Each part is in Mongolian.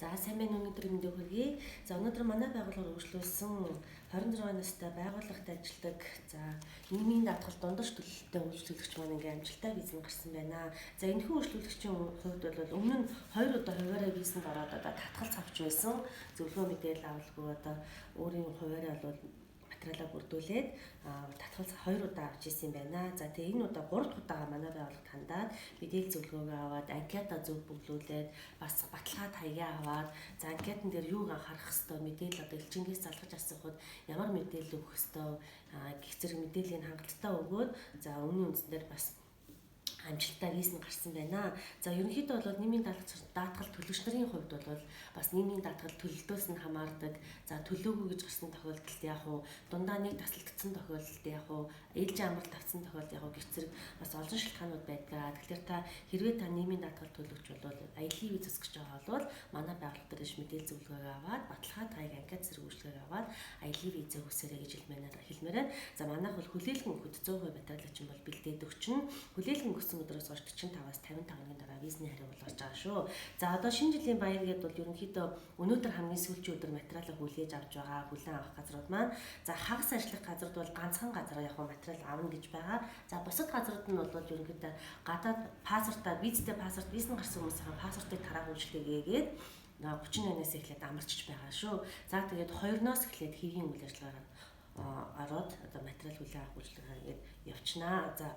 За сайн байна уу өнөөдөр мэндийг хүргэе. За өнөөдөр манай байгууллага үргэлжлүүлсэн 26 настай байгууллагад ажилладаг за нийгмийн даатгал дундаж төлөлтөй үйлчлүүлэгч маань ингээм амжилттай визэнд гарсан байна. За энэхүү үйлчлүүлэгчийн хувьд бол өмнө нь 2 удаа хуваарай визэнд ороод одоо татгалц авч байсан. Зөвлөгөө мэдээлэл авалгүй одоо өөрийн хуваарай бол материалаа бүрдүүлээд татгалц 2 удаа авч исэн байна. За тэгээ энэ удаа 3 дахь удаа манай байгууллагад хандаад мэдээлэл зөвлөгөөгөө аваад анкета зөв бүглүүлээд бас баталгаад хаягаа аваад за анкетан дээр юуг анхаарах хэвээр мэдээлэл одоо элчингээс залгаж асуухад ямар мэдээлэл өгөх хэвээр гэх зэрэг мэдээллийг хангалттай өгөөд за үүний үндсээр бас амжилттай визэнд гарсан байна. За ерөнхийдөө бол нийгмийн даатгал төлөгч нарын хувьд бол бас нийгмийн даатгал төлөлтөөс нь хамаардаг. За төлөөгүй гэж гарсан тохиолдолд яг уу дундаа нэг таслагдсан тохиолдолд яг уу ээлжийн амралт авсан тохиолдолд яг уу гэх зэрэг бас олон шалтгаанууд байдаг. Тэгэхээр та хэрвээ та нийгмийн даатгал төлөгч бол аялын виз өсгөж байгаа бол манай байгууллага дээр мэдээлэл зөвлөгөөгөө аваад баталгаад хаяг анкет зэрэг үйлчлэгээ аваад аялын визээ хүсээрэй гэж хэлмээрээ. За манайх бол хүлээлгэн өгөхөд 100% материалчин бол бэлдээд өгчнө. Хүлээлгэн өгсөн өдрөөс хойш 45-аас 55 өдрийн дараа визний хариу болж байгаа шүү. За одоо шинэ жилийн баяр гэдэг бол ерөнхийдөө өнөөдөр хамгийн сүүлчийн өдөр материалаа хүлээж авч байгаа хүлээн авах газрууд маань за хагас ажиллах газрууд бол ганцхан газар яг материал авна гэж байгаа. За бусад газрууд нь бол ерөнхийдөө гадаад паспортаа визтэй паспорт визэн гарсан хүмүүсийн паспортыг тараа үйлчлэгээгээд 38-наас эхлээд амарчж байгаа шүү. За тэгээд 2-оос эхлээд хэвийн үйл ажиллагаагаар ороод одоо материал хүлээн авах үйлчлэгээгээд явчнаа. За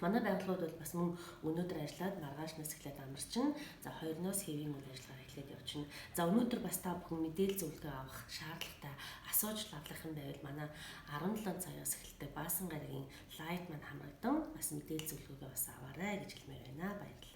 манай байгууллагууд бол бас мөн өнөөдөр ажиллаад маргаашнаас эхлээд амарчин. За 2-оос хэвийн үйл ажиллагаа эхлээд явчихна. За өнөөдөр бас та бүхэн мэдээлэл зөвлөгөө авах шаардлагатай асууж лавлах юм байвал манай 17 цагаас эхэлдэг Баасан гарагийн лайв маань хамрагдан бас мэдээлэл зөвлөгөөгөө бас аваарай гэж хэлмээр байна. Баярлалаа.